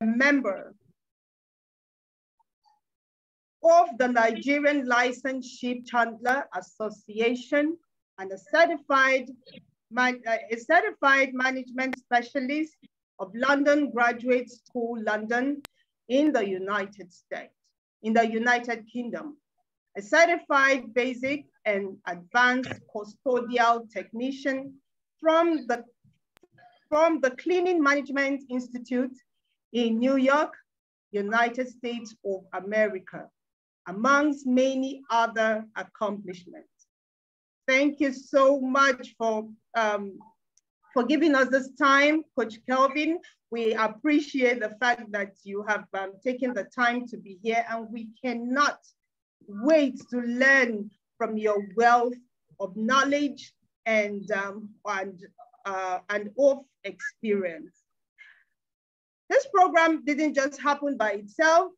member of the Nigerian Licensed Ship Chandler Association and a certified management specialist of London Graduate School, London, in the United Kingdom. A certified basic and advanced custodial technician from the Cleaning Management Institute in New York, United States of America, amongst many other accomplishments. Thank you so much for giving us this time, Coach Kelvin. We appreciate the fact that you have taken the time to be here, and we cannot wait to learn from your wealth of knowledge and of experience. This program didn't just happen by itself.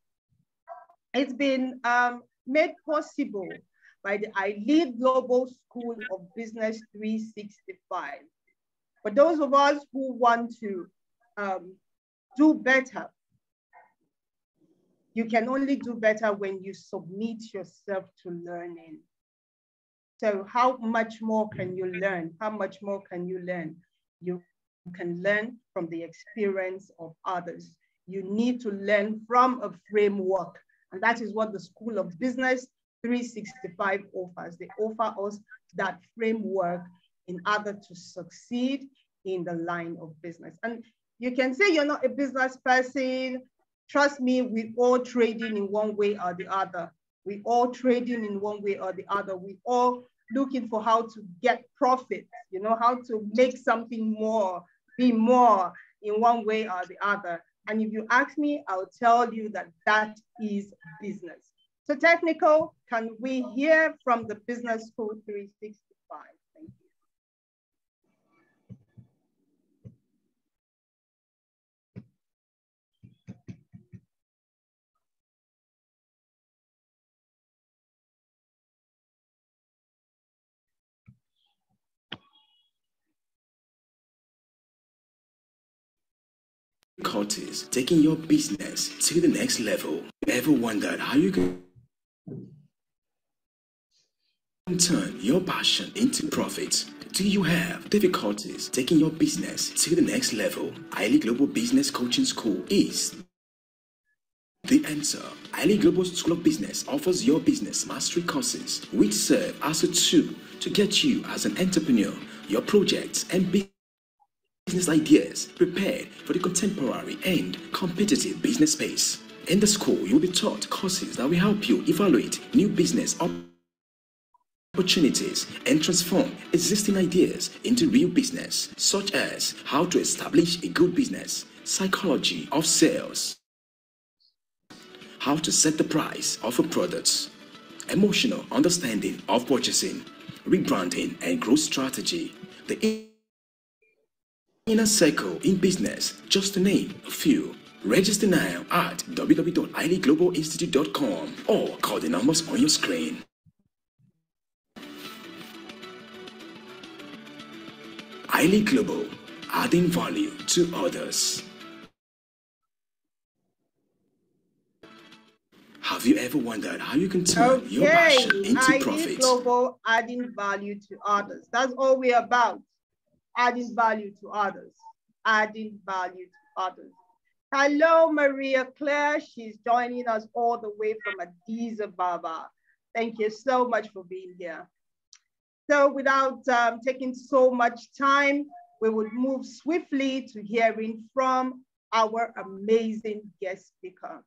It's been made possible by the iLead Global School of Business 365. For those of us who want to do better, you can only do better when you submit yourself to learning. So how much more can you learn? How much more can you learn? You can learn from the experience of others. You need to learn from a framework. And that is what the School of Business 365 offers. They offer us that framework in order to succeed in the line of business. And you can say you're not a business person. Trust me, we all trading in one way or the other. We all trading in one way or the other. We all looking for how to get profit, you know, how to make something more, be more in one way or the other. And if you ask me, I'll tell you that that is business. So technical, can we hear from the Business School 365? Thank you. Difficulties taking your business to the next level. Ever wondered how you can turn your passion into profit? Do you have difficulties taking your business to the next level? iLead Global Business Coaching School is the answer. iLead Global School of Business offers your business mastery courses, which serve as a tool to get you as an entrepreneur, your projects and business ideas prepared for the contemporary and competitive business space. In the school, you'll be taught courses that will help you evaluate new business opportunities and transform existing ideas into real business, such as how to establish a good business, psychology of sales, how to set the price of a product, emotional understanding of purchasing, rebranding and growth strategy, the inner circle in business, just to name a few. Register now at www.ileadglobalinstitute.com or call the numbers on your screen. iLead Global, adding value to others. Have you ever wondered how you can turn your passion into profit? iLead Global, adding value to others. That's all we're about. Adding value to others. Adding value to others. Hello, Maria Claire. She's joining us all the way from Addis Ababa. Thank you so much for being here. So without taking so much time, we would move swiftly to hearing from our amazing guest speaker.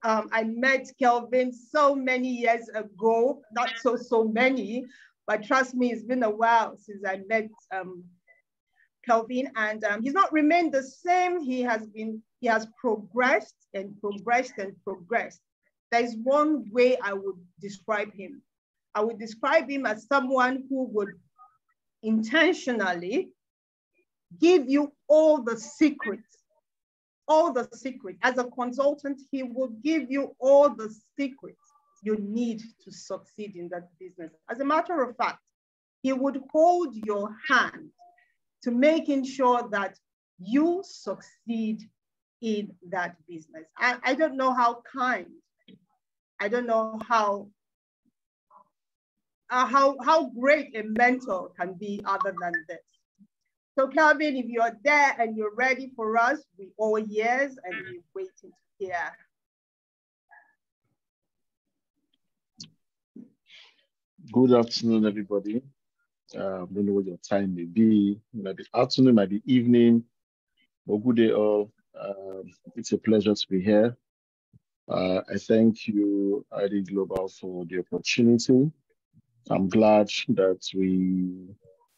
I met Kelvin so many years ago, not so many, but trust me, it's been a while since I met Kelvin, and he's not remained the same. He has progressed and progressed and progressed. There's one way I would describe him. I would describe him as someone who would intentionally give you all the secrets, all the secrets. As a consultant, he will give you all the secrets you need to succeed in that business. As a matter of fact, he would hold your hand to making sure that you succeed in that business. I don't know how kind, I don't know how great a mentor can be other than this. So Kelvin, if you're there and you're ready for us, we all ears and we're waiting to hear. Good afternoon, everybody. I don't know what your time may be. It might be afternoon, might be evening, or good day all. It's a pleasure to be here. I thank you, iLead Global, for the opportunity. I'm glad that we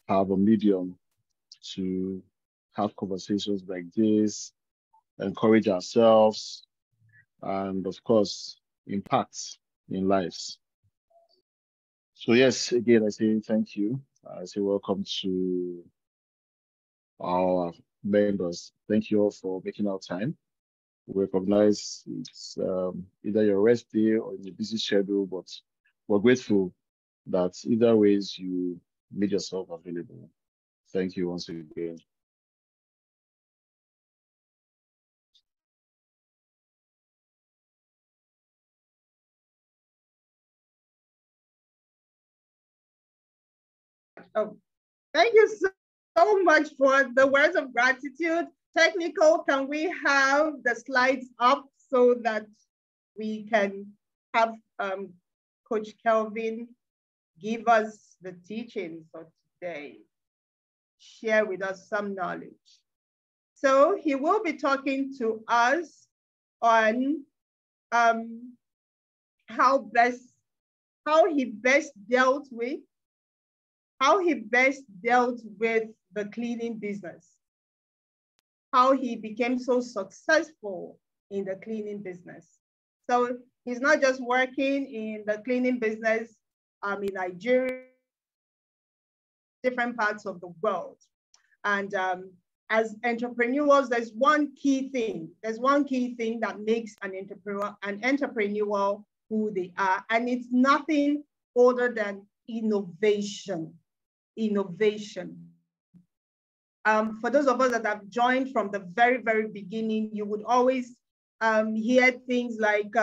have a medium to have conversations like this, encourage ourselves, and of course, impact in lives. So yes, again, I say thank you. I say welcome to our members. Thank you all for making our time. We recognize it's either your rest day or your busy schedule, but we're grateful that either ways you made yourself available. Thank you once again. Oh, thank you so much for the words of gratitude. Technical, can we have the slides up so that we can have Coach Kelvin give us the teachings of today, share with us some knowledge. So he will be talking to us on how he best dealt with the cleaning business, how he became so successful in the cleaning business. So he's not just working in the cleaning business in Nigeria, different parts of the world. And as entrepreneurs, there's one key thing that makes an entrepreneur who they are. And it's nothing other than innovation. For those of us that have joined from the very, very beginning, you would always hear things like,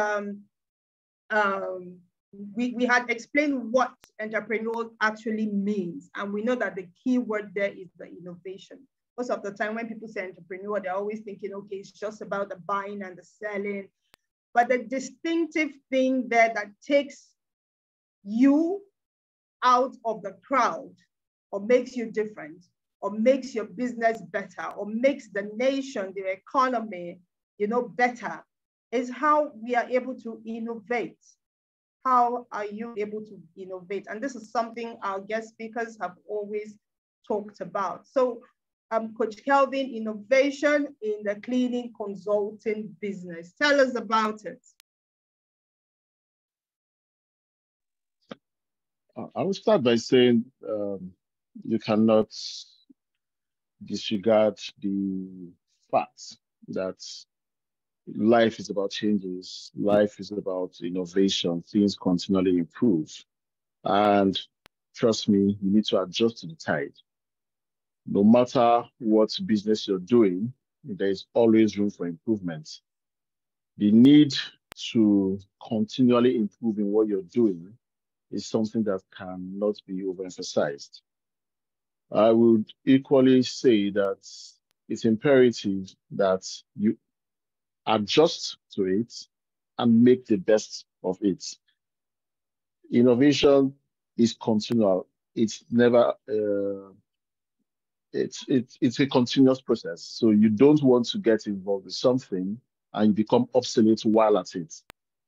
we had explained what entrepreneur actually means. And we know that the key word there is the innovation. Most of the time when people say entrepreneur, they're always thinking, okay, it's just about the buying and the selling. But the distinctive thing there that takes you out of the crowd or makes you different or makes your business better or makes the nation, the economy, better is how we are able to innovate. How are you able to innovate? And this is something our guest speakers have always talked about. So Coach Kelvin, innovation in the cleaning consulting business. Tell us about it. I will start by saying you cannot disregard the fact that life is about changes. Life is about innovation. Things continually improve. And trust me, you need to adjust to the tide. No matter what business you're doing, there is always room for improvement. The need to continually improve in what you're doing is something that cannot be overemphasized. I would equally say that it's imperative that you adjust to it and make the best of it. Innovation is continual. It's never, it's a continuous process. So you don't want to get involved with something and you become obsolete while at it.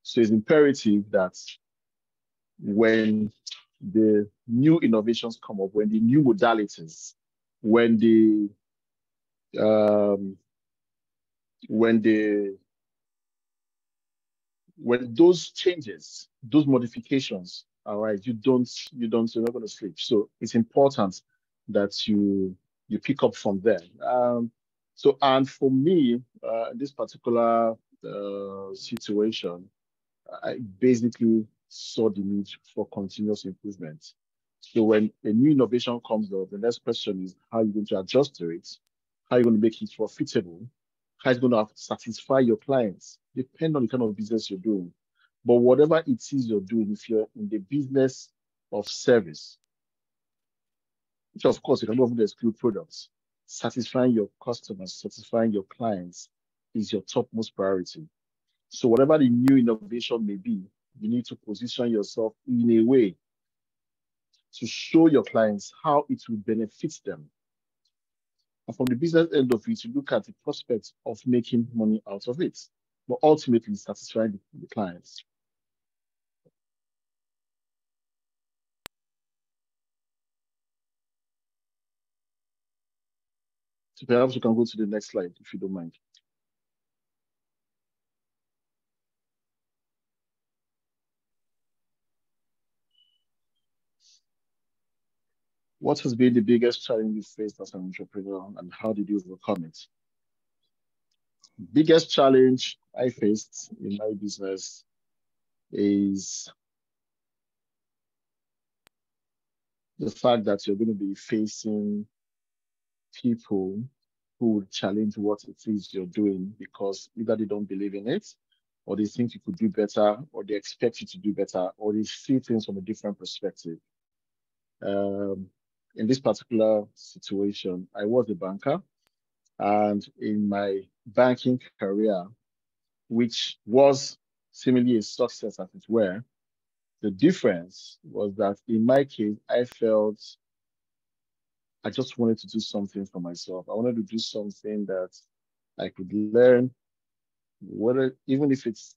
So it's imperative that when the new innovations come up, when the new modalities, when those changes, those modifications are right, you're not going to sleep. So it's important that you pick up from there. And for me, this particular situation, I basically saw the need for continuous improvement. So when a new innovation comes up, the next question is how are you going to adjust to it? How are you going to make it profitable? how it's going to satisfy your clients, depend on the kind of business you're doing. But whatever it is you're doing, if you're in the business of service, which of course you can often exclude products, satisfying your customers, satisfying your clients is your topmost priority. So whatever the new innovation may be, you need to position yourself in a way to show your clients how it will benefit them. And from the business end of it, you look at the prospects of making money out of it, but ultimately satisfying the clients. So perhaps you can go to the next slide if you don't mind. What has been the biggest challenge you faced as an entrepreneur and how did you overcome it? Biggest challenge I faced in my business is the fact that you're going to be facing people who would challenge what it is you're doing because either they don't believe in it, or they think you could do better, or they expect you to do better, or they see things from a different perspective. In this particular situation, I was a banker, and in my banking career, which was seemingly a success as it were, the difference was that in my case, I felt I just wanted to do something for myself. I wanted to do something that I could learn, whether even if it's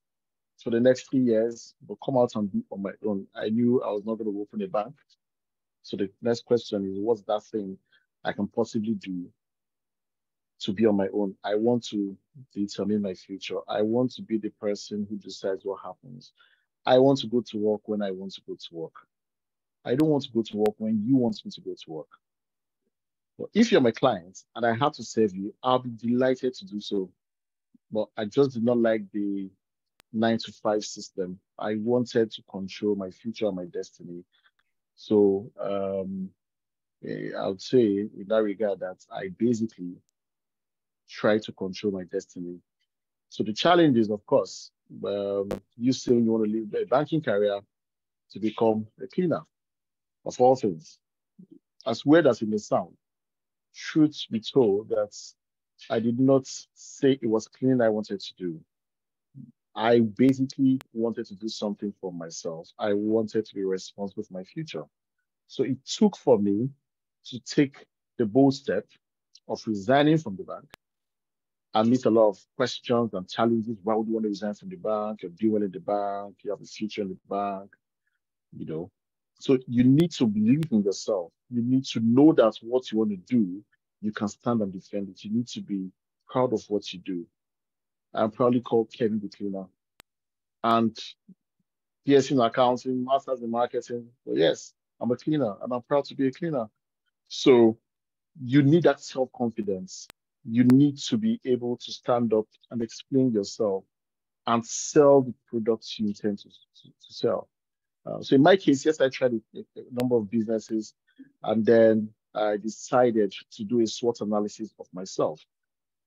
for the next 3 years, but come out and be on my own. I knew I was not going to open a bank. So the next question is, what's that thing I can possibly do to be on my own? I want to determine my future. I want to be the person who decides what happens. I want to go to work when I want to go to work. I don't want to go to work when you want me to go to work. But if you're my client and I have to serve you, I'll be delighted to do so. But I just did not like the 9 to 5 system. I wanted to control my future and my destiny. So I would say in that regard that I basically try to control my destiny. So the challenge is, of course, you saying you want to leave a banking career to become a cleaner of all things. As weird as it may sound, truth be told that I did not say it was cleaning I wanted to do. I basically wanted to do something for myself. I wanted to be responsible for my future. So it took for me to take the bold step of resigning from the bank. I meet a lot of questions and challenges. Why would you want to resign from the bank? You're doing well in the bank. You have a future in the bank, you know. So you need to believe in yourself. You need to know that what you want to do, you can stand and defend it. You need to be proud of what you do. I'm proudly called Kevin the Cleaner. And BSc in accounting, master's in marketing. But yes, I'm a cleaner and I'm proud to be a cleaner. So you need that self-confidence. You need to be able to stand up and explain yourself and sell the products you intend to sell. So in my case, yes, I tried a number of businesses, and then I decided to do a SWOT analysis of myself.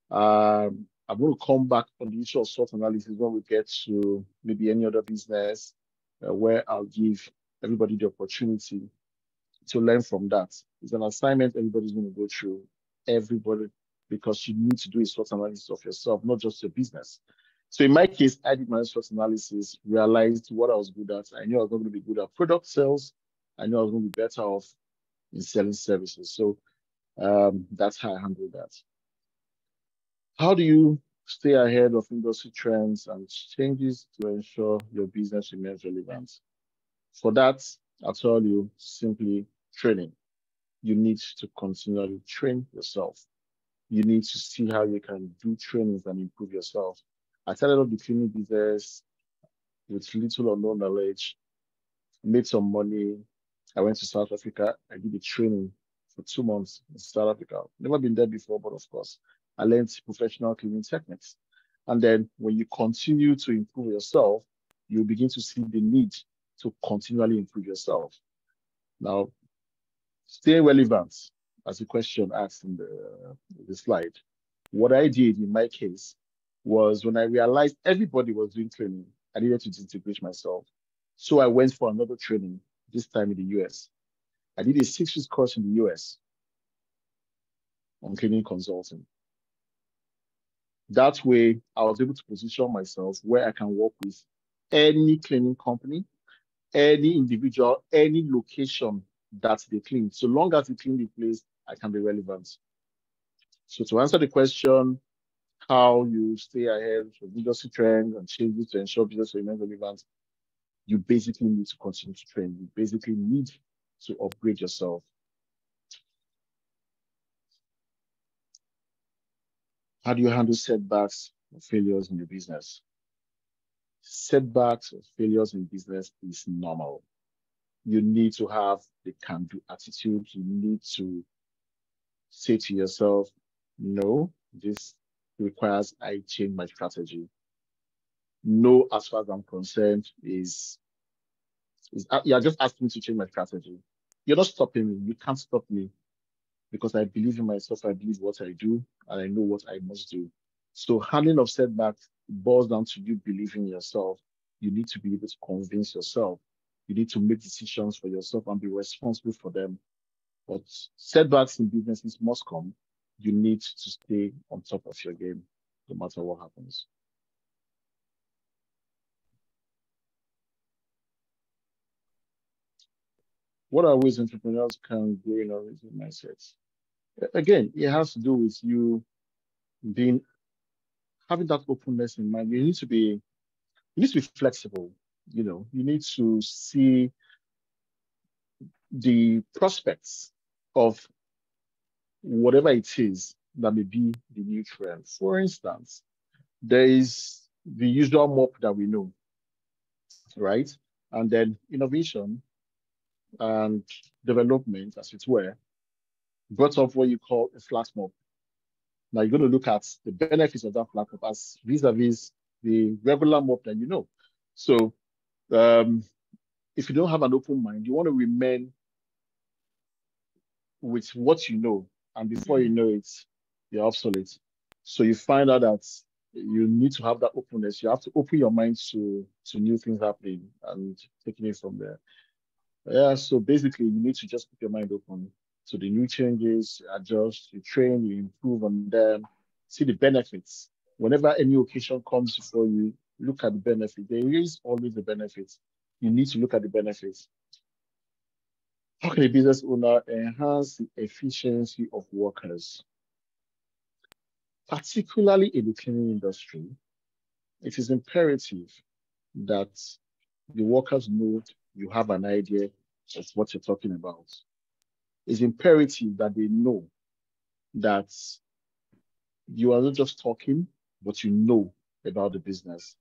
I'm going to come back on the issue of SWOT analysis when we get to maybe any other business where I'll give everybody the opportunity to learn from that. It's an assignment everybody's going to go through, everybody, because you need to do a SWOT analysis of yourself, not just your business. So in my case, I did my SWOT analysis, realized what I was good at. I knew I was not going to be good at product sales. I knew I was going to be better off in selling services. So that's how I handled that. How do you stay ahead of industry trends and changes to ensure your business remains relevant? For that, I'll tell you simply training. You need to continually train yourself. You need to see how you can do trainings and improve yourself. I started off the cleaning business with little or no knowledge, made some money. I went to South Africa. I did a training for 2 months in South Africa. Never been there before, but of course, I learned professional cleaning techniques. And then when you continue to improve yourself, you begin to see the need to continually improve yourself. Now, stay relevant, as the question asked in the slide. What I did in my case was when I realized everybody was doing training, I needed to distinguish myself. So I went for another training, this time in the US. I did a 6-week course in the US on cleaning consulting. That way, I was able to position myself where I can work with any cleaning company, any individual, any location that they clean. So long as they clean the place, I can be relevant. So to answer the question, how you stay ahead of industry trends and changes to ensure business remains relevant, you basically need to continue to train. You basically need to upgrade yourself. How do you handle setbacks or failures in your business? Setbacks or failures in business is normal. You need to have the can-do attitude. You need to say to yourself, no, this requires I change my strategy. No, as far as I'm concerned, is you're just asking me to change my strategy. You're not stopping me. You can't stop me because I believe in myself. I believe what I do, and I know what I must do. So handling of setbacks boils down to you believing in yourself. You need to be able to convince yourself. You need to make decisions for yourself and be responsible for them. But setbacks in businesses must come. You need to stay on top of your game, no matter what happens. What are ways entrepreneurs can grow in original mindsets? Again, it has to do with you having that openness in mind. You need to be flexible. You need to see the prospects of whatever it is that may be the new trend. For instance, there is the usual mop that we know, right? And then innovation and development, as it were, brought up what you call a flat mop. Now you're going to look at the benefits of that flat mop as vis-a-vis the regular mop that you know. So if you don't have an open mind, you want to remain with what you know, and before you know it, you're obsolete. So you find out that you need to have that openness. You have to open your mind to new things happening and taking it from there. Yeah, so basically you need to just keep your mind open to the new changes, adjust, you train, you improve on them, see the benefits. Whenever any occasion comes before you, look at the benefit. There is always the benefits. You need to look at the benefits. How can a business owner enhance the efficiency of workers? Particularly in the cleaning industry, it is imperative that the workers know you have an idea of what you're talking about. It's imperative that they know that you are not just talking, but you know about the business.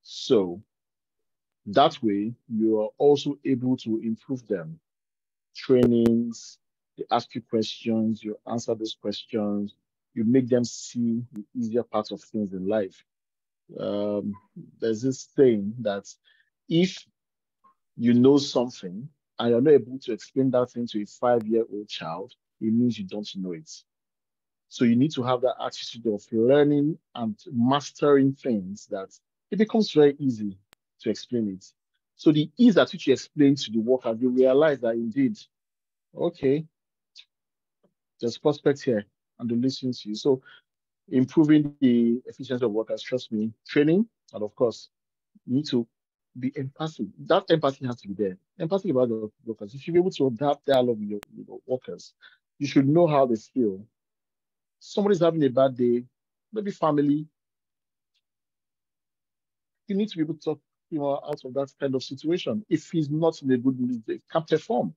So that way, you are also able to improve them. Trainings, they ask you questions, you answer those questions, you make them see the easier parts of things in life. There's this thing that if you know something and you're not able to explain that thing to a 5-year-old child, it means you don't know it. So you need to have that attitude of learning and mastering things that it becomes very easy to explain it. So the ease at which you explain to the worker, you realize that indeed, okay, there's prospects here and they listen to you. So improving the efficiency of workers, trust me, training, and of course, you need to be empathic. That empathy has to be there. Empathy about the workers. You should be able to adapt dialogue with your workers. You should know how they feel. Somebody's having a bad day, maybe family. You need to be able to talk out of that kind of situation. If he's not in a good mood, they can't perform.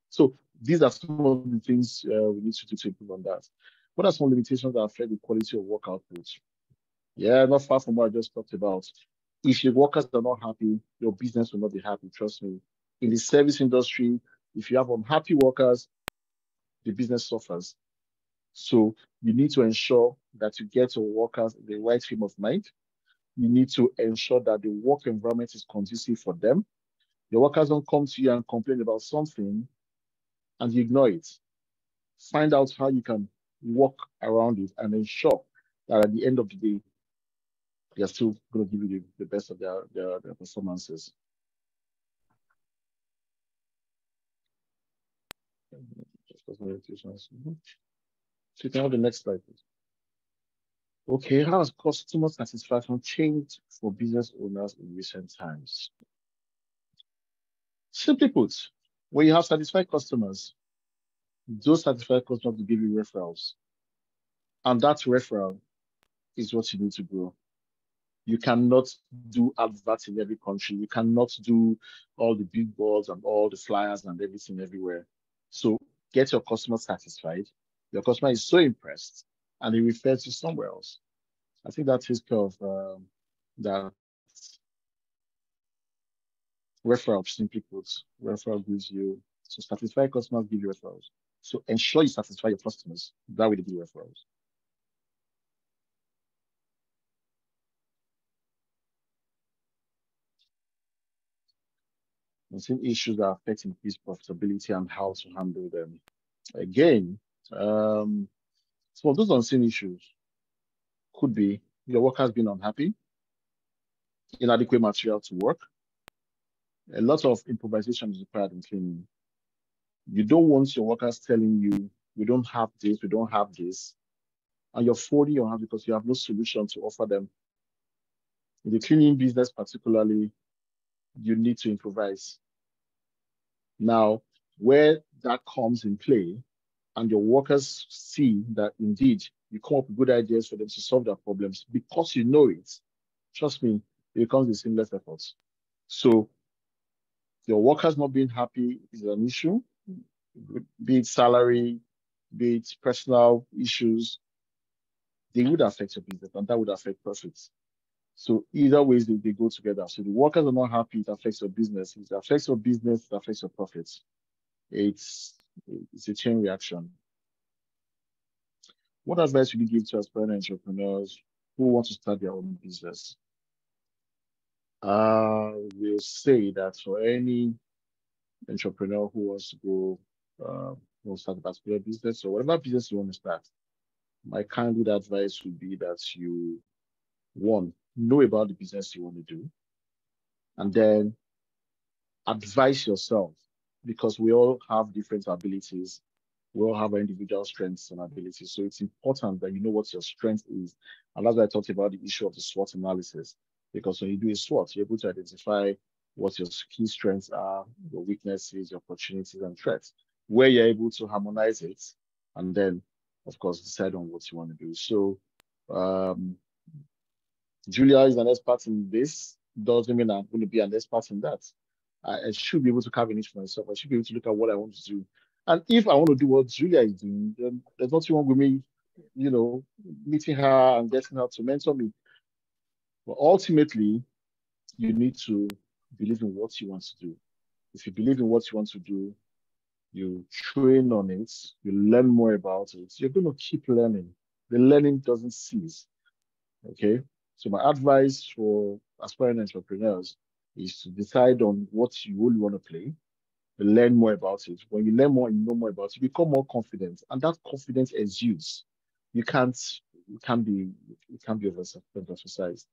So these are some of the things we need to do to improve on that. What are some limitations that affect the quality of work output? Yeah, not far from what I just talked about. If your workers are not happy, your business will not be happy. Trust me. In the service industry, if you have unhappy workers, the business suffers. So you need to ensure that you get your workers the right frame of mind. You need to ensure that the work environment is conducive for them. Your workers don't come to you and complain about something and you ignore it. Find out how you can work around it and ensure that at the end of the day, they're still going to give you the best of their performances. So you can have the next slide, please. Okay, how has customer satisfaction changed for business owners in recent times? Simply put, when you have satisfied customers, those satisfied customers will give you referrals. And that referral is what you need to grow. You cannot do adverts in every country. You cannot do all the big boards and all the flyers and everything everywhere. So get your customer satisfied. Your customer is so impressed and he refers you somewhere else. I think that takes care of that referral, simply put. Referral gives you, so satisfied customers give you referrals. So ensure you satisfy your customers. That way they give you referrals. And some issues that affect increased profitability and how to handle them. Again, some of those unseen issues could be your workers being unhappy, inadequate material to work, a lot of improvisation is required in cleaning. You don't want your workers telling you, we don't have this, we don't have this, and you're folding your hands because you have no solution to offer them. In the cleaning business particularly, you need to improvise. Now, where that comes in play, and your workers see that indeed you come up with good ideas for them to solve their problems because you know it, trust me, it becomes a seamless effort. So your workers not being happy is an issue, be it salary, be it personal issues, they would affect your business and that would affect profits. So either ways they go together. So the workers are not happy, it affects your business. If it affects your business, it affects your profits. It's a chain reaction. What advice would you give to aspiring entrepreneurs who want to start their own business? We'll say that for any entrepreneur who wants to go, who start a particular business or whatever business you want to start, my candid advice would be that you, one, know about the business you want to do, and then advise yourself, because we all have different abilities. We all have our individual strengths and abilities. So it's important that you know what your strength is. And that's why I talked about the issue of the SWOT analysis, because when you do a SWOT, you're able to identify what your key strengths are, your weaknesses, your opportunities, and threats, where you're able to harmonize it, and then, of course, decide on what you want to do. So Julia is an expert in this. Doesn't mean I'm going to be an expert in that. I should be able to carve a niche for myself. I should be able to look at what I want to do. And if I want to do what Julia is doing, then there's nothing wrong with me, meeting her and getting her to mentor me. But ultimately, you need to believe in what you want to do. If you believe in what you want to do, you train on it, you learn more about it, you're going to keep learning. The learning doesn't cease. Okay? So my advice for aspiring entrepreneurs is to decide on what you really want to play, learn more about it. When you learn more and you know more about it, you become more confident, and that confidence exudes. It can't be overemphasized.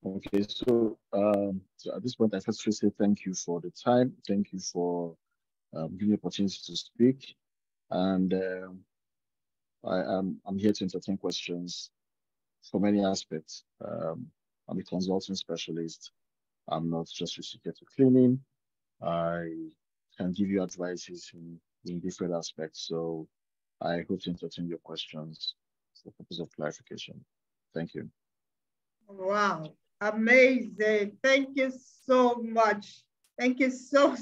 Okay, so at this point, I first say thank you for the time. Thank you for giving me the opportunity to speak, and I'm here to entertain questions from any aspects. I'm a consulting specialist. I'm not just restricted to cleaning. I can give you advices in different aspects. So I hope to entertain your questions for the purpose of clarification. Thank you. Wow, amazing. Thank you so much. Thank you so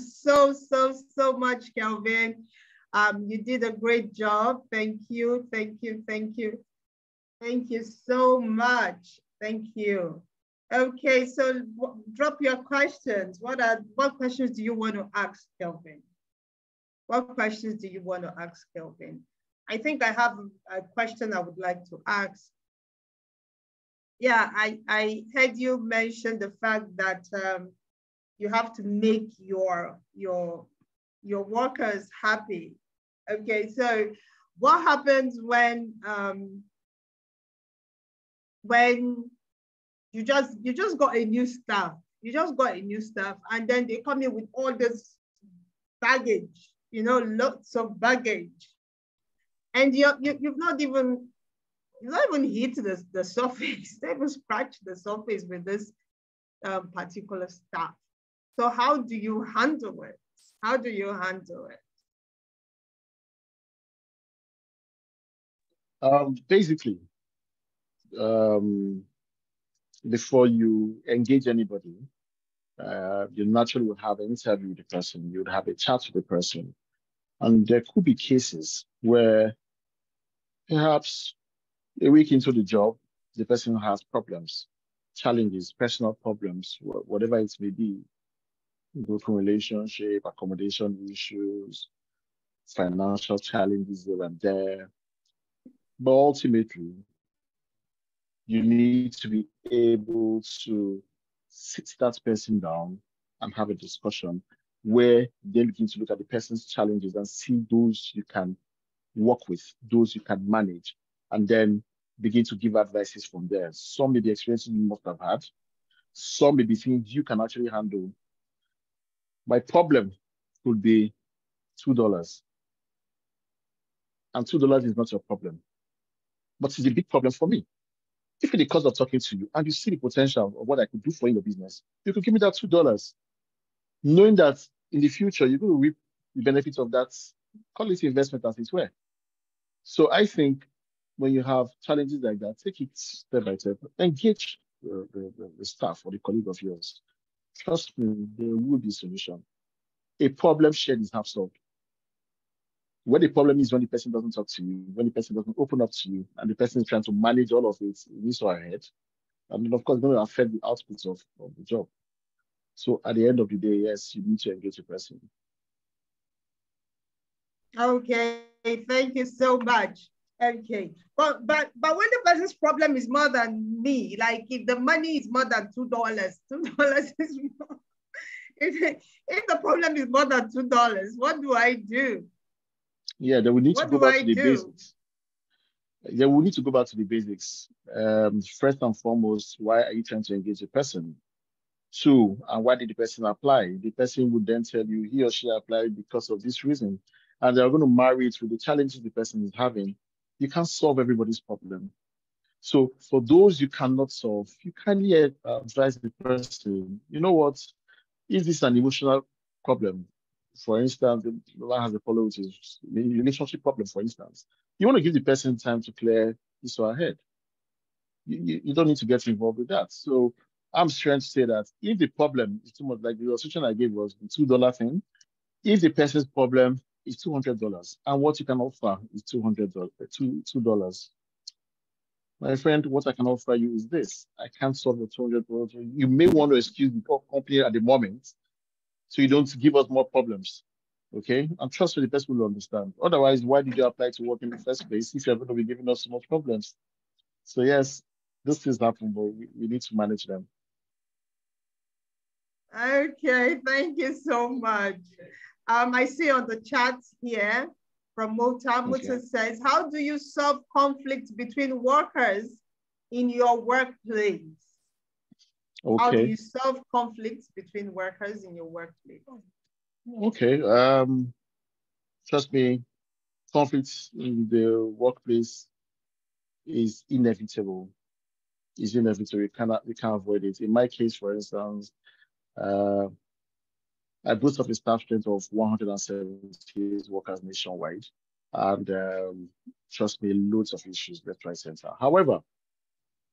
much, Kelvin. You did a great job. Thank you. Thank you so much. Thank you. Okay, so drop your questions. What questions do you want to ask Kelvin? What questions do you want to ask Kelvin? I think I have a question I would like to ask Yeah, I heard you mention the fact that you have to make your workers happy. Okay, so what happens when you just got a new staff, and then they come in with all this baggage, lots of baggage, and you've not even hit the surface. They even scratch the surface with this particular staff. So how do you handle it? How do you handle it? Basically, um, before you engage anybody, you naturally would have an interview with the person. You would have a chat with the person, and there could be cases where perhaps a week into the job, the person has problems, challenges, personal problems, whatever it may be, broken relationship, accommodation issues, financial challenges here and there. But ultimately, you need to be able to sit that person down and have a discussion where they begin to look at the person's challenges and see those you can work with, those you can manage, and then begin to give advices from there. Some may be experiences you must have had, some may be things you can actually handle. My problem could be $2, and $2 is not your problem, but it's a big problem for me. If in the course of talking to you and you see the potential of what I could do for your business, you could give me that $2, knowing that in the future you're going to reap the benefits of that quality investment as it were. So I think when you have challenges like that, take it step by step. Engage the staff or the colleague of yours. Trust me, there will be a solution. A problem shared is half solved. Where the problem is when the person doesn't talk to you, when the person doesn't open up to you, and the person is trying to manage all of it in his or her head, I mean, of course, it's going to affect the output of the job. So at the end of the day, yes, you need to engage the person. Okay, thank you so much. Okay, but when the person's problem is more than me, like if the money is more than $2, $2 is more. If the problem is more than $2, what do I do? Yeah, then we need to What go do back I to the do? basics. Yeah, we need to go back to the basics. First and foremost, why are you trying to engage a person? Two, and why did the person apply? The person would then tell you he or she applied because of this reason. And they're going to marry it with the challenges the person is having. You can't solve everybody's problem. So for those you cannot solve, you kindly advise the person, you know what, is this an emotional problem? For instance, the one has a follow which is a relationship problem, for instance. You want to give the person time to clear his or her head. You don't need to get involved with that. So I'm trying to say that if the problem is too much, like the illustration I gave was the $2 thing, if the person's problem is $200 and what you can offer is $200, $2, my friend, what I can offer you is this. I can't solve the $200. You may want to excuse the company at the moment so you don't give us more problems. Okay? And trust me, the person will understand. Otherwise, why did you apply to work in the first place if you're going to be giving us so much problems? So yes, these things happen, but we need to manage them. Okay, thank you so much. I see on the chat here from Mota says, how do you solve conflict between workers in your workplace? Okay. How do you solve conflicts between workers in your workplace? Okay. Trust me, conflicts in the workplace is inevitable. It's inevitable. We can't avoid it. In my case, for instance, uh, I boast of a staff strength of 170 workers nationwide. And trust me, loads of issues left, right, center. However,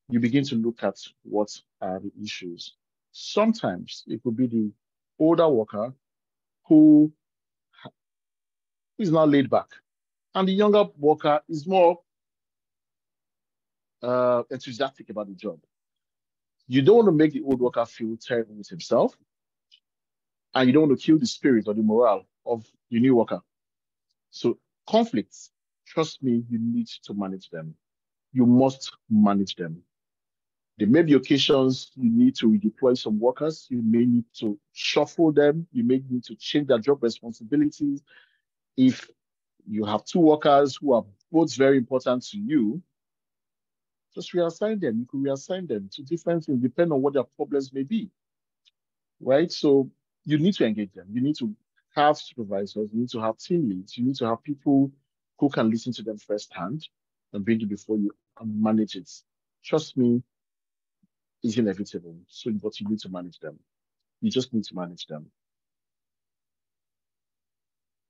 you begin to look at what are the issues. Sometimes it could be the older worker who is now laid back, and the younger worker is more enthusiastic about the job. You don't want to make the old worker feel terrible with himself, and you don't want to kill the spirit or the morale of the new worker. So conflicts, trust me, you need to manage them. You must manage them. There may be occasions you need to redeploy some workers. You may need to shuffle them. You may need to change their job responsibilities. If you have two workers who are both very important to you, just reassign them. You could reassign them to different things, depending on what their problems may be, right? So you need to engage them. You need to have supervisors. You need to have team leads. You need to have people who can listen to them firsthand and bring it before you and manage it. Trust me, it's inevitable. So, but you need to manage them. You just need to manage them.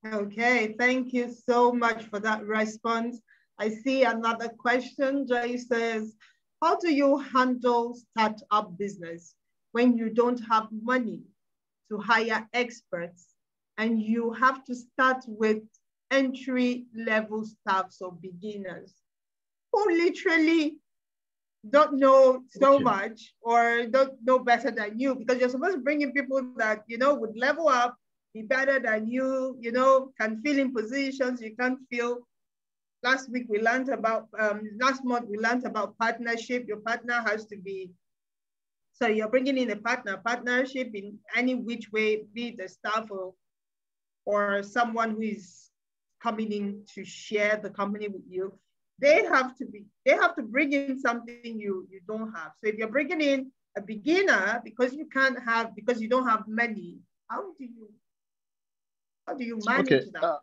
Okay, thank you so much for that response. I see another question. Jay says, how do you handle startup business when you don't have money to hire experts and you have to start with entry-level staff, so beginners who literally don't know so much or don't know better than you, because you're supposed to bring in people that, you know, would level up, be better than you, you know, can fill in positions you can't fill. Last month we learned about partnership. Your partner has to be, so you're bringing in a partnership in any which way, be it a staff or someone who is coming in to share the company with you. They have to bring in something you don't have. So if you're bringing in a beginner because you don't have money, how do you manage that?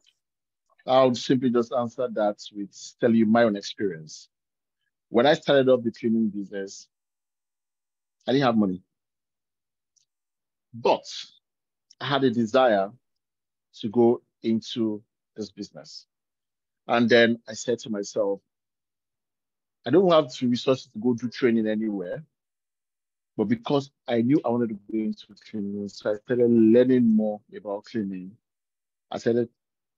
I'll simply just answer that with tell you my own experience. When I started up the cleaning business, I didn't have money, but I had a desire to go into this business. And then I said to myself, I don't have the resources to go do training anywhere, but because I knew I wanted to go into cleaning, so I started learning more about cleaning. I started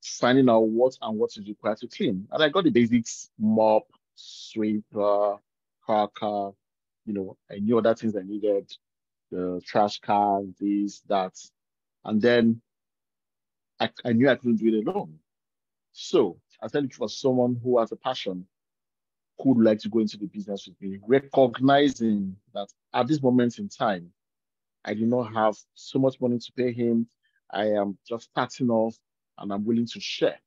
finding out what is required to clean. And I got the basics: mop, sweeper, car, you know, I knew other things I needed, the trash can, this, that. And then I knew I couldn't do it alone. So I started looking for someone who has a passion, who would like to go into the business with me, recognizing that at this moment in time, I do not have so much money to pay him. I am just starting off and I'm willing to share.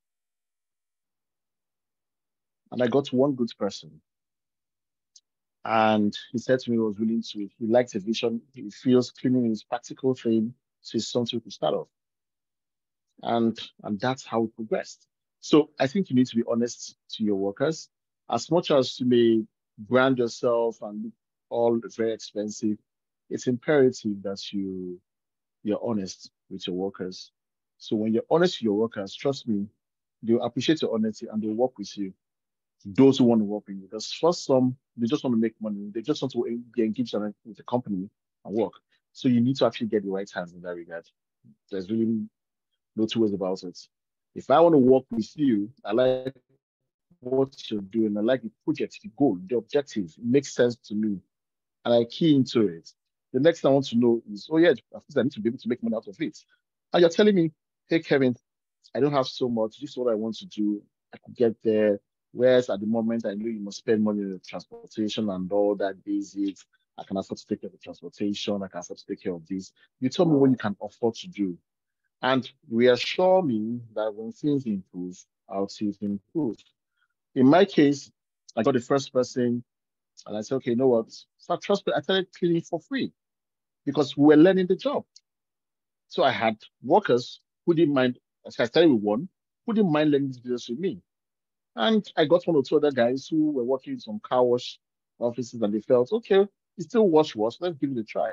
And I got one good person. And he said to me he was willing to, he likes the vision. He feels cleaning is practical thing. So it's something to start off. And that's how it progressed. So I think you need to be honest to your workers. As much as you may brand yourself and look all very expensive, it's imperative that you're honest with your workers. So when you're honest with your workers, trust me, they'll appreciate your honesty and they'll work with you. Those who want to work with you, because for some, they just want to make money. They just want to be engaged with the company and work. So you need to actually get the right hands in that regard. There's really no two ways about it. If I want to work with you, I like what you're doing. I like the project, the goal, the objective. It makes sense to me. And I key into it. The next thing I want to know is, oh yeah, of course I need to be able to make money out of it. And you're telling me, hey Kevin, I don't have so much. This is what I want to do. I could get there. Whereas at the moment, I know you must spend money on the transportation and all that basics. I can afford to take care of the transportation. I can afford to take care of this. You tell me what you can afford to do. And reassure me that when things improve, I'll see it improve. In my case, I got the first person and I said, okay, you know what? So I started cleaning for free because we were learning the job. So I had workers who didn't mind. So I started with one who didn't mind learning this business with me. And I got one or two other guys who were working in some car wash offices and they felt, okay, it's still wash, let's give it a try.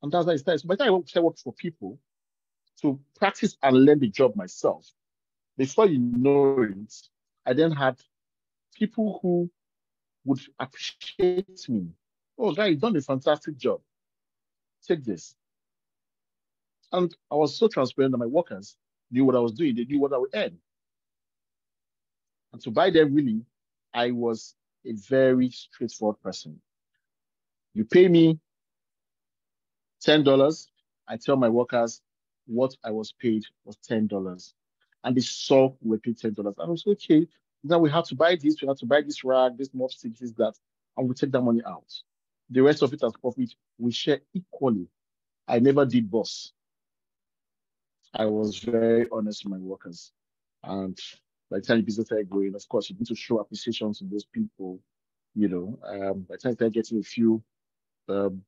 And that's how it started. So by the time I started working for people to practice and learn the job myself, before you know it, I then had people who would appreciate me. Oh, guy, you've done a fantastic job. Take this. And I was so transparent that my workers knew what I was doing. They knew what I would earn. And to buy them, really, I was a very straightforward person. You pay me $10, I tell my workers what I was paid was $10. And they saw we were paid $10. And I was okay. Now we have to buy this, we have to buy this rag, this mop stick, this, that, and we take that money out. The rest of it as profit, we share equally. I never did boss. I was very honest with my workers. And by the time the business started growing, of course, you need to show appreciation to those people. By the time I started getting a few um,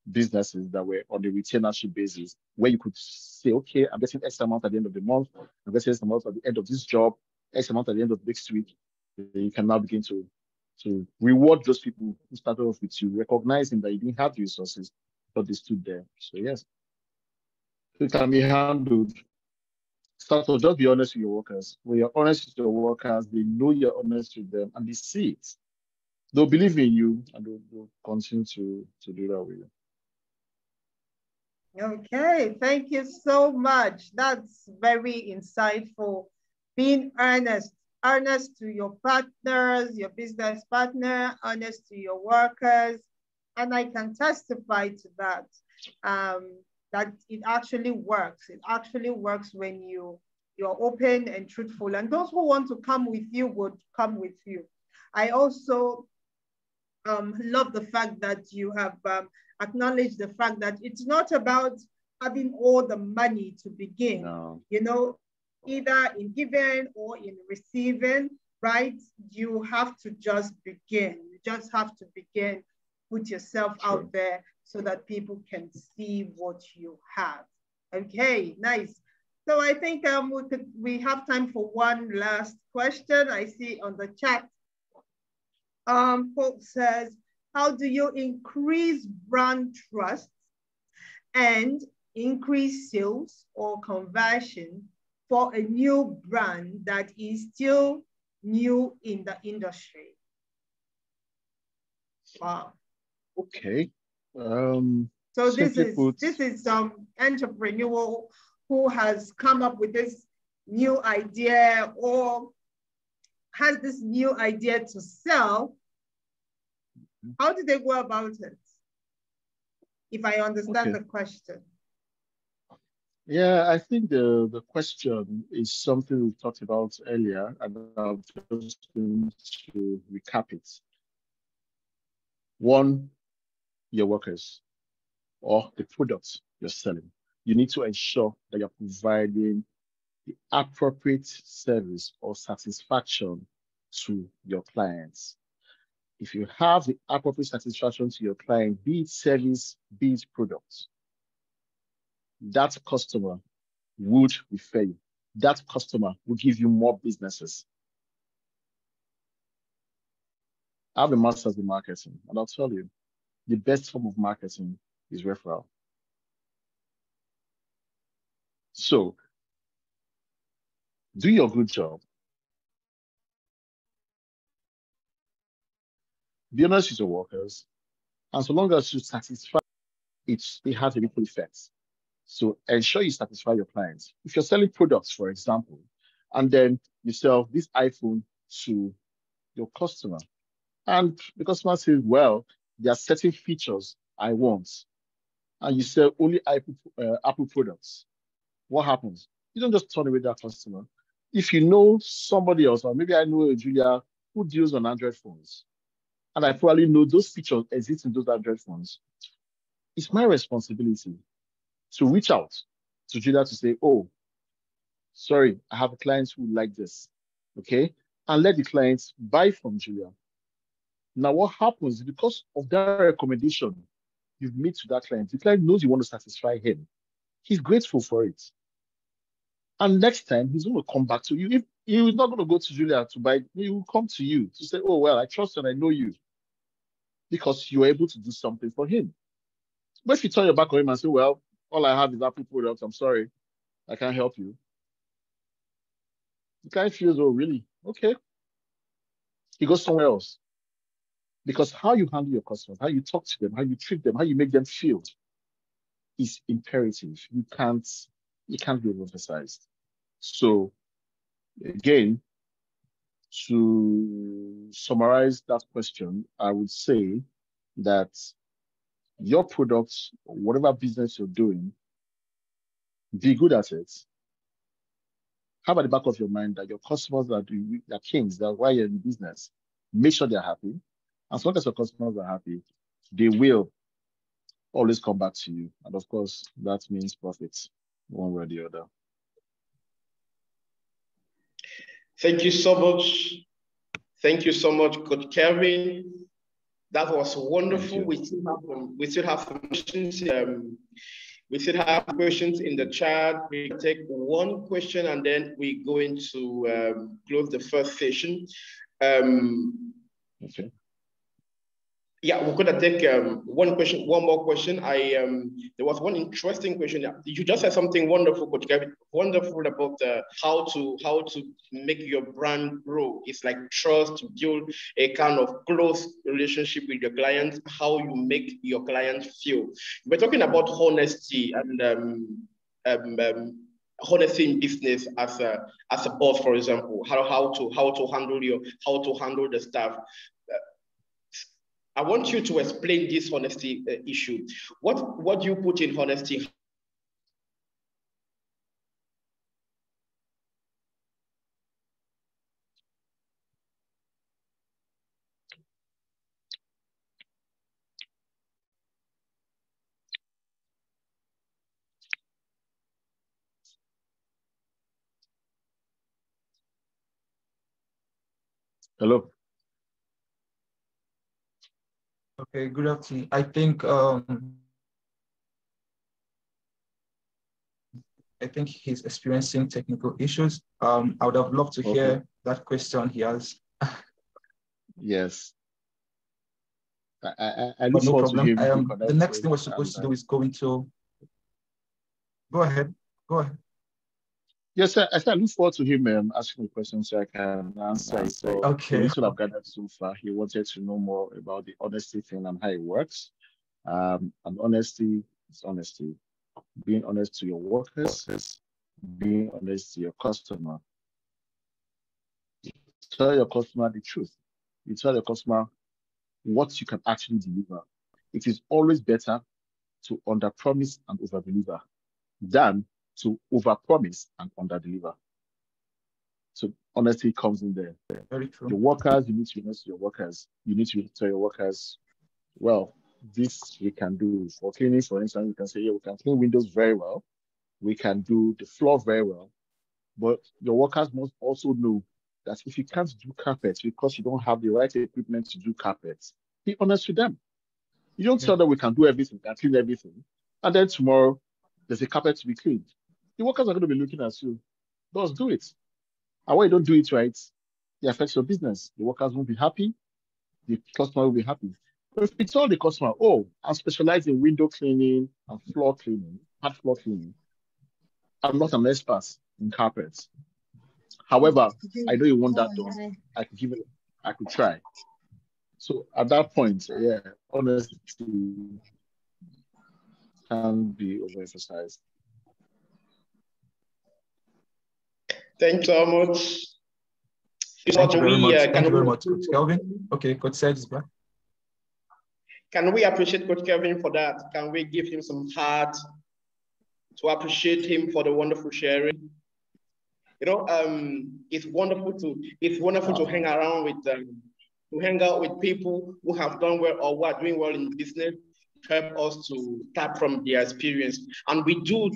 businesses that were on the retainership basis, where you could say, okay, I'm getting X amount at the end of the month, I'm getting X amount at the end of this job, X amount at the end of next week. You can now begin to reward those people who started off with you, recognizing that you didn't have the resources, but they stood there. So yes, it can be handled. So just be honest with your workers. When you're honest with your workers, they know you're honest with them and they see it. They'll believe in you and they'll continue to do that with you. Okay, thank you so much. That's very insightful. Being honest to your partners, your business partner, honest to your workers. And I can testify to that, that it actually works. It actually works when you're open and truthful. And those who want to come with you would come with you. I also love the fact that you have acknowledged the fact that it's not about having all the money to begin. No. Either in giving or in receiving, right? You have to just begin. You just have to begin, put yourself out there so that people can see what you have. Okay, nice. So I think we have time for one last question. I see on the chat. Paul says, how do you increase brand trust and increase sales or conversion for a new brand that is still new in the industry? Wow. Okay. So this is some entrepreneur who has come up with this new idea or has this new idea to sell. How do they go about it? If I understand the question. Yeah, I think the question is something we talked about earlier, and I'm just going to recap it. One, your workers or the products you're selling. You need to ensure that you're providing the appropriate service or satisfaction to your clients. If you have the appropriate satisfaction to your client, be it service, be it products, that customer would refer you. That customer will give you more businesses. I have a master's in marketing, and I'll tell you, the best form of marketing is referral. So, do your good job. Be honest with your workers, and so long as you satisfy, it has a ripple effect. So ensure you satisfy your clients. If you're selling products, for example, and then you sell this iPhone to your customer, and the customer says, well, there are certain features I want, and you sell only Apple products, what happens? You don't just turn away that customer. If you know somebody else, or maybe I know a Julia who deals on Android phones, and I probably know those features exist in those Android phones, it's my responsibility to reach out to Julia to say, oh, sorry, I have a client who like this, okay? And let the clients buy from Julia. Now, what happens because of that recommendation you've made to that client, the client knows you want to satisfy him. He's grateful for it. And next time, he's going to come back to you. If he's not going to go to Julia to buy, he will come to you to say, oh, well, I trust and I know you because you're able to do something for him. But if you turn your back on him and say, well, all I have is Apple products, I'm sorry, I can't help you. The client feels, oh, really? Okay. He goes somewhere else. Because how you handle your customers, how you talk to them, how you treat them, how you make them feel is imperative. You can't be overemphasized. So again, to summarize that question, I would say that your products, whatever business you're doing, be good at it. Have at the back of your mind that your customers are kings, that's why you're in business. Make sure they're happy. As long as your customers are happy, they will always come back to you. And of course, that means profits, one way or the other. Thank you so much. Thank you so much, Coach Kevin. That was wonderful. We still have some questions. We still have questions in the chat. We take one question and then we go into close the first session. Okay. Yeah, we're gonna take one more question. There was one interesting question. You just said something wonderful, Coach Gavin, wonderful about how to make your brand grow. It's like trust, to build a kind of close relationship with your clients, how you make your clients feel. We're talking about honesty and honesty in business as a boss, for example, how to handle the staff. I want you to explain this honesty issue. What do you put in honesty? Hello. Okay, good afternoon. I think he's experiencing technical issues. I would have loved to hear that question he has. Yes. I look no forward problem. to him. The next thing we're supposed to do is go into. Go ahead. Go ahead. Yes, sir. I look forward to him asking the question so I can answer it. So okay. The little I've gathered so far, he wanted to know more about the honesty thing and how it works. And honesty is honesty. Being honest to your workers, being honest to your customer. You tell your customer the truth. You tell your customer what you can actually deliver. It is always better to under-promise and over-deliver than to over-promise and under-deliver. So honesty comes in there. Very true. Your workers, you need to be honest to your workers. You need to tell your workers, well, this we can do. For cleaning, for instance, you can say, yeah, we can clean windows very well. We can do the floor very well. But your workers must also know that if you can't do carpets because you don't have the right equipment to do carpets, be honest with them. You don't tell them we can do everything, can clean everything, and then tomorrow there's a carpet to be cleaned. The workers are going to be looking at you. Just do it. And when you don't do it right, it affects your business. The workers won't be happy. The customer will be happy. But if you tell the customer, oh, I'm specialized in window cleaning and floor cleaning, hard floor cleaning, I'm not an expert in carpets. However, I know you want that done. I could try. So at that point, yeah, honesty can be overemphasized. Thank you so much. Thank you very much, Coach Kelvin. Okay, Coach Said is back. Can we appreciate Coach Kelvin for that? Can we give him some heart to appreciate him for the wonderful sharing? You know, it's wonderful to hang around with to hang out with people who have done well or who are doing well in business, help us to tap from their experience. And we told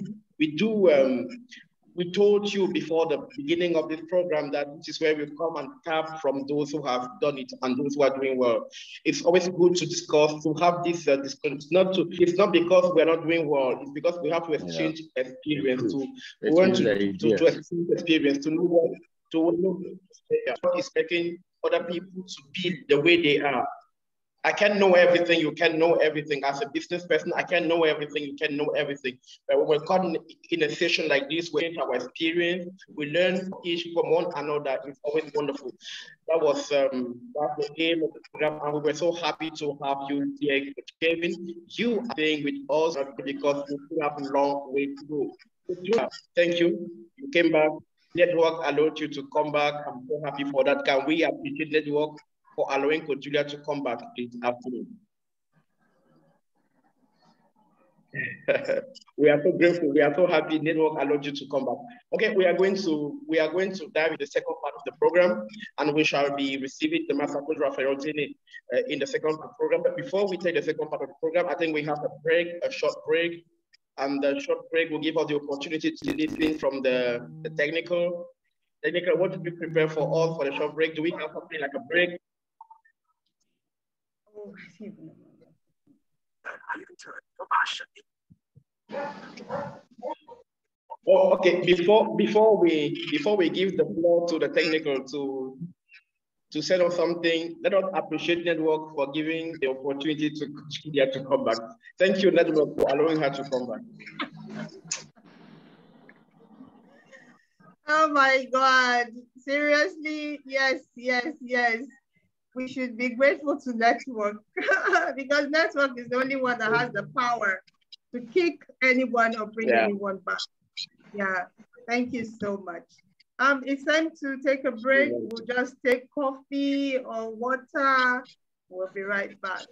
you before the beginning of this program that this is where we come and tap from those who have done it and those who are doing well. It's always good to discuss, to have this discussion. It's not because we're not doing well, it's because we have to exchange experience, to exchange experience, to know what is making other people to be the way they are. I can't know everything, you can know everything. As a business person, I can't know everything, you can know everything. But when we're caught in a session like this, we change our experience, we learn each from one another. It's always wonderful. That was that's the aim of the program, and we were so happy to have you here, Kevin. You are staying with us because we still have a long way to go. Thank you. You came back. Network allowed you to come back. I'm so happy for that. Can we appreciate Network for allowing Coach Julia to come back this afternoon? We are so grateful. We are so happy. Network allowed you to come back. Okay, we are going to dive in the second part of the program, and we shall be receiving the Master Coach Raphael Djine in the second part of the program. But before we take the second part of the program, I think we have a short break, and the short break will give us the opportunity to listen from the technical. What did we prepare for all for the short break? Do we have something like a break? Oh, okay. Before we give the floor to the technical to set up something, let us appreciate Network for giving the opportunity to Kidia to come back. Thank you, Network, for allowing her to come back. Oh my God! Seriously, yes. We should be grateful to Network because Network is the only one that has the power to kick anyone or bring anyone back. Yeah, thank you so much. It's time to take a break. We'll just take coffee or water. We'll be right back.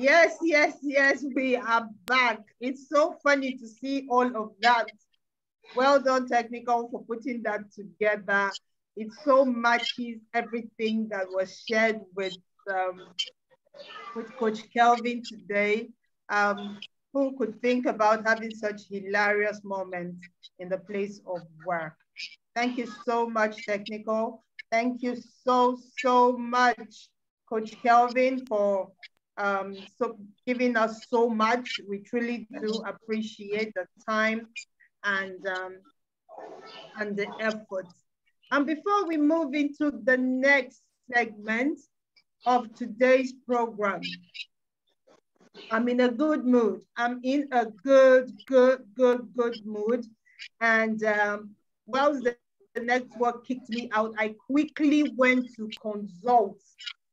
Yes, we are back. It's so funny to see all of that. Well done, Technical, for putting that together. It so matches everything that was shared with Coach Kelvin today. Who could think about having such hilarious moments in the place of work? Thank you so much, Technical. Thank you so much, Coach Kelvin, for giving us so much. We truly do appreciate the time and the efforts. And before we move into the next segment of today's program, I'm in a good mood. I'm in a good mood. And whilst the network kicked me out, I quickly went to consult.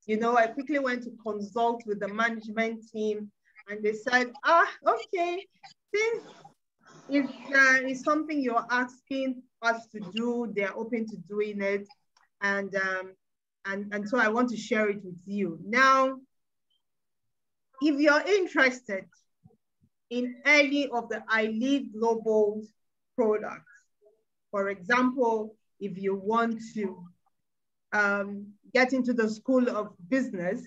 I quickly went to consult with the management team, and they said, okay, since it's something you're asking us to do, they're open to doing it. And so I want to share it with you. Now, if you're interested in any of the iLead Global products, For example, if you want to get into the School of Business,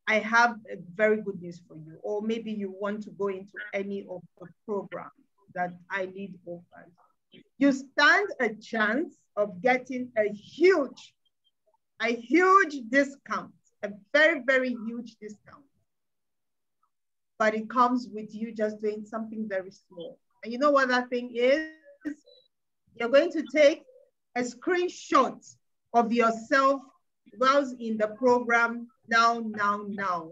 I have a very good news for you. Or maybe you want to go into any of the programs that iLead offers. You stand a chance of getting a huge discount, a very, very huge discount. But it comes with you just doing something very small. And you know what that thing is? You're going to take a screenshot of yourself whilst in the program now,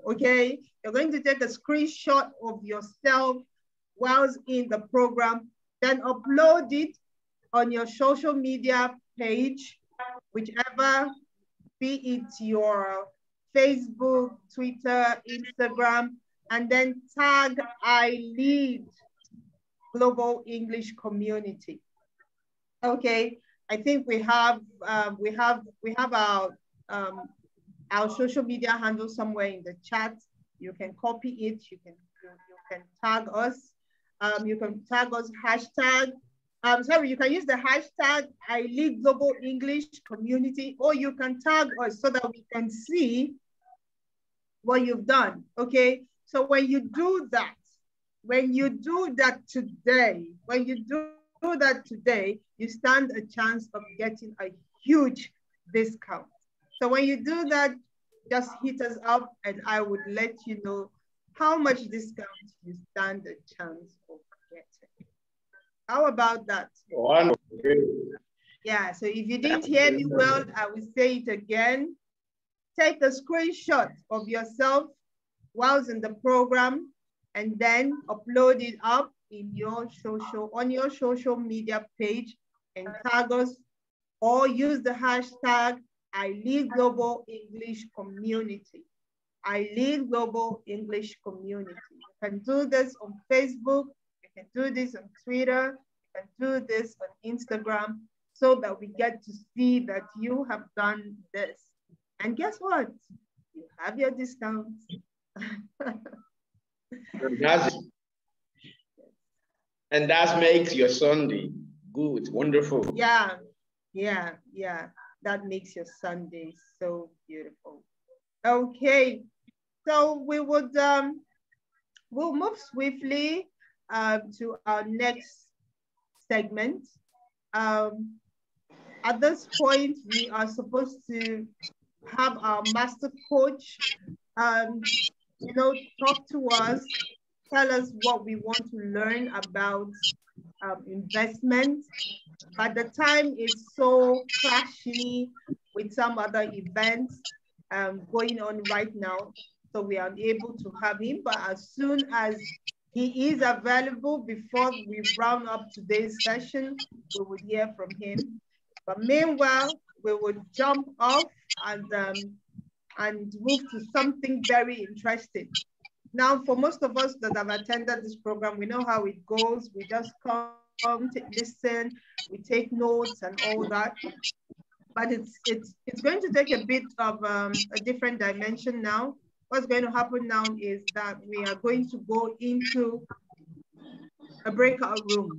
okay? You're going to take a screenshot of yourself whilst in the program, then upload it on your social media page, whichever, be it your Facebook, Twitter, Instagram, and then tag iLead Global English Community. Okay, I think we have our social media handle somewhere in the chat. You can copy it. You can tag us. You can tag us hashtag. Sorry, you can use the hashtag iLead Global English Community, or you can tag us so that we can see what you've done. Okay, so when you do that today, you stand a chance of getting a huge discount. So when you do that, just hit us up and I would let you know how much discount you stand a chance of getting. How about that? Wonderful. Yeah, so if you didn't hear me well, I will say it again. Take a screenshot of yourself whilst in the program and then upload it up in your on your social media page and tag us, or use the hashtag iLead Global English Community. iLead Global English Community. You can do this on Facebook, you can do this on Twitter, you can do this on Instagram, so that we get to see that you have done this. And guess what? You have your discounts. And that makes your Sunday good, wonderful. Yeah. That makes your Sunday so beautiful. Okay, so we would we'll move swiftly to our next segment. At this point, we are supposed to have our master coach, talk to us, tell us what we want to learn about investment. But the time is so clashy with some other events going on right now, so we are unable to have him. But as soon as he is available before we round up today's session, we would hear from him. But meanwhile, we would jump off and move to something very interesting. Now, for most of us that have attended this program, we know how it goes. We just come, listen, we take notes and all that. But it's going to take a bit of a different dimension now. What's going to happen now is that we are going to go into a breakout room.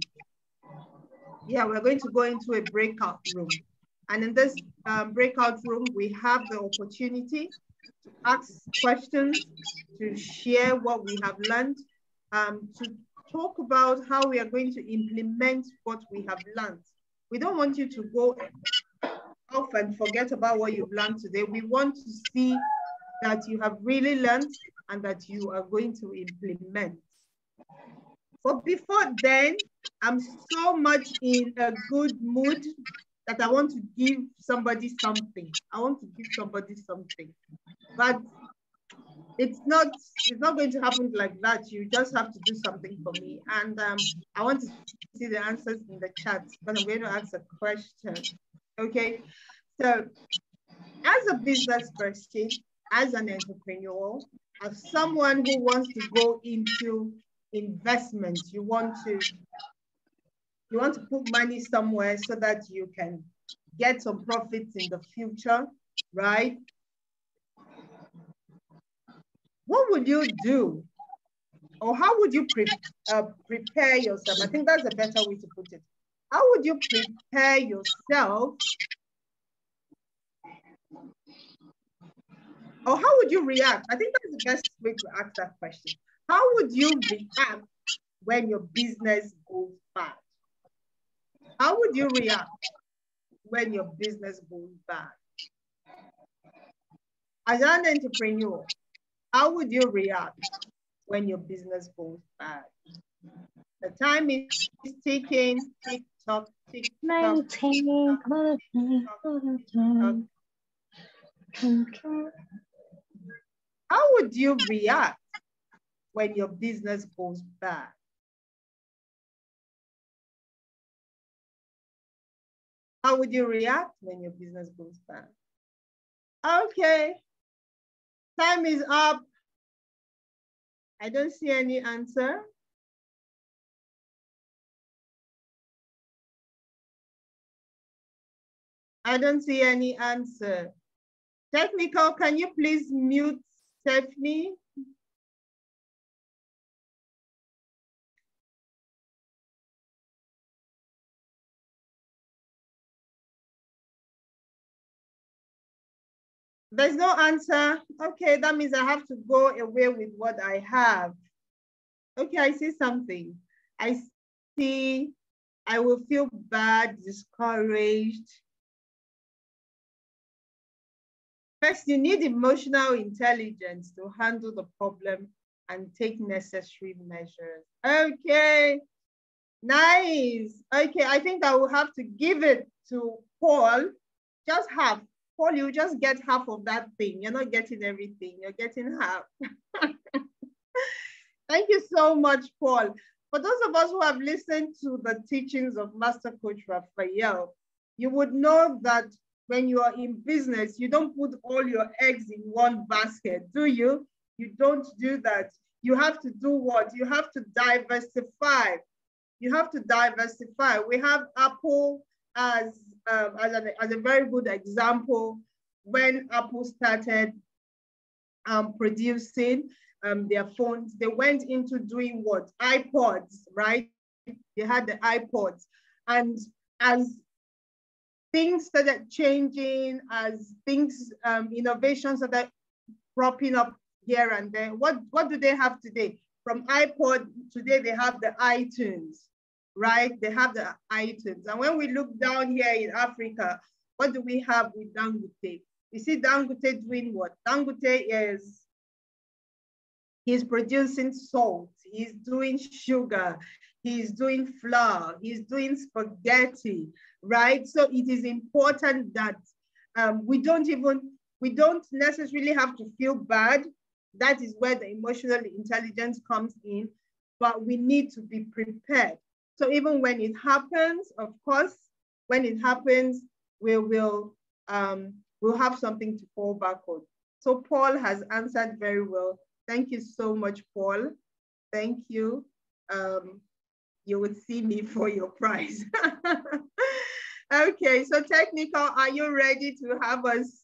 Yeah, we're going to go into a breakout room. And in this breakout room, we have the opportunity to ask questions, to share what we have learned, to talk about how we are going to implement what we have learned. We don't want you to go off and forget about what you've learned today. We want to see that you have really learned and that you are going to implement. But before then, I'm so much in a good mood that I want to give somebody something. I want to give somebody something. But it's not going to happen like that. You just have to do something for me. And I want to see the answers in the chat, but I'm going to ask a question. Okay, so as a business person, as an entrepreneur, as someone who wants to go into investments, you want to put money somewhere so that you can get some profits in the future, right? What would you do or how would you prepare yourself? I think that's a better way to put it. How would you prepare yourself? Or how would you react? I think that's the best way to ask that question. How would you react when your business goes bad? How would you react when your business goes bad? As an entrepreneur, how would you react when your business goes bad? The time is ticking, tick tock, tick tock. How would you react when your business goes bad? How would you react when your business goes bad? Okay, time is up. I don't see any answer. I don't see any answer. Technical, can you please mute Stephanie? There's no answer. Okay, that means I have to go away with what I have. Okay, I see something. I see I will feel bad, discouraged. First, you need emotional intelligence to handle the problem and take necessary measures. Okay, nice. Okay, I think I will have to give it to Paul. Just half. Paul, you just get half of that thing. You're not getting everything. You're getting half. Thank you so much, Paul. For those of us who have listened to the teachings of Master Coach Raphael, you would know that when you are in business, you don't put all your eggs in one basket, do you? You don't do that. You have to do what? You have to diversify. You have to diversify. We have Apple as a very good example. When Apple started producing their phones, they went into doing what? iPods, right? They had the iPods. And as things started changing, as things, innovations started propping up here and there, what do they have today? From iPod, today they have the iTunes, right? They have the iTunes. And when we look down here in Africa, what do we have with Dangote? You see Dangote doing what? Dangote he's producing salt, he's doing sugar, he's doing flour, he's doing spaghetti, right? So it is important that we don't necessarily have to feel bad. That is where the emotional intelligence comes in, but we need to be prepared. So even when it happens, of course, when it happens, we'll have something to fall back on. So Paul has answered very well. Thank you so much, Paul. Thank you. You will see me for your prize. Okay, so technical, are you ready to have us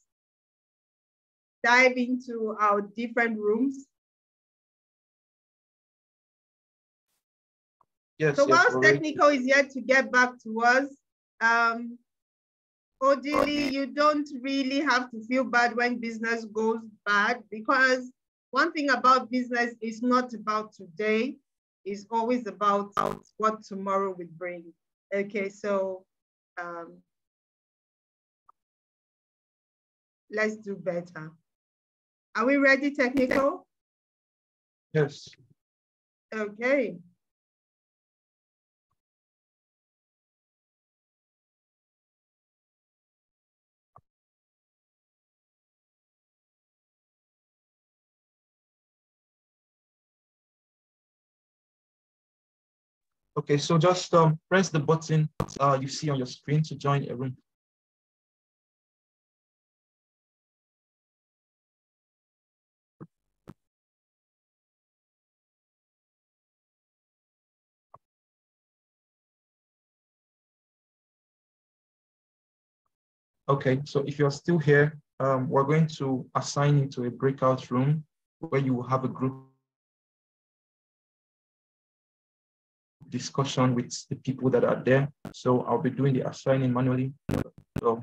dive into our different rooms? Yes. So whilst technical is yet to get back to us, Odili, you don't really have to feel bad when business goes bad, because one thing about business is not about today, it's always about what tomorrow will bring. Okay, so let's do better. Are we ready, technical? Yes. Okay. Okay, so just press the button you see on your screen to join a room. Okay, so if you're still here, we're going to assign you to a breakout room where you will have a group discussion with the people that are there. So I'll be doing the assigning manually. So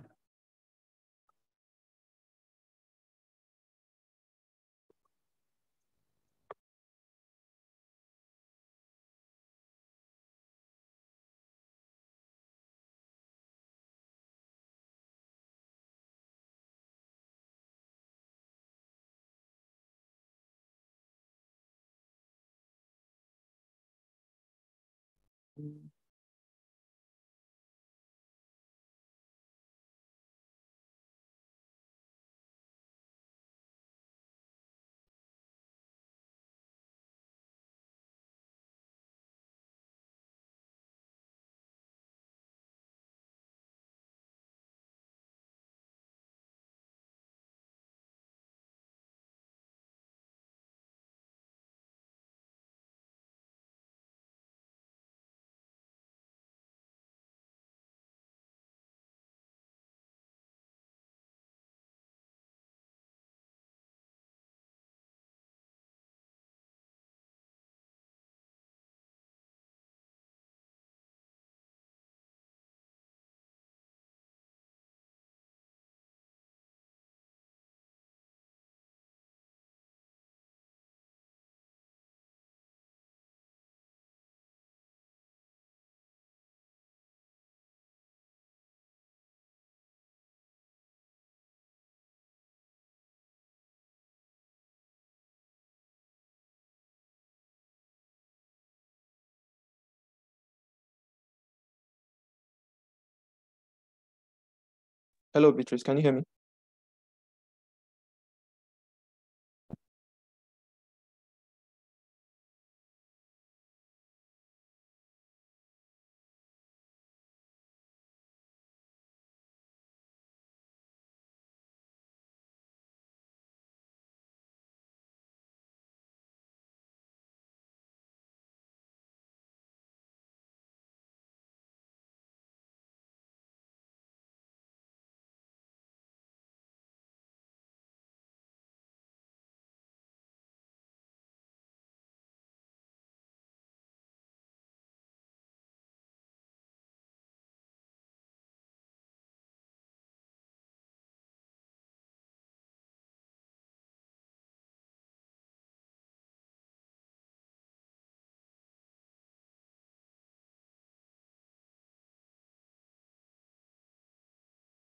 hello, Beatrice, can you hear me?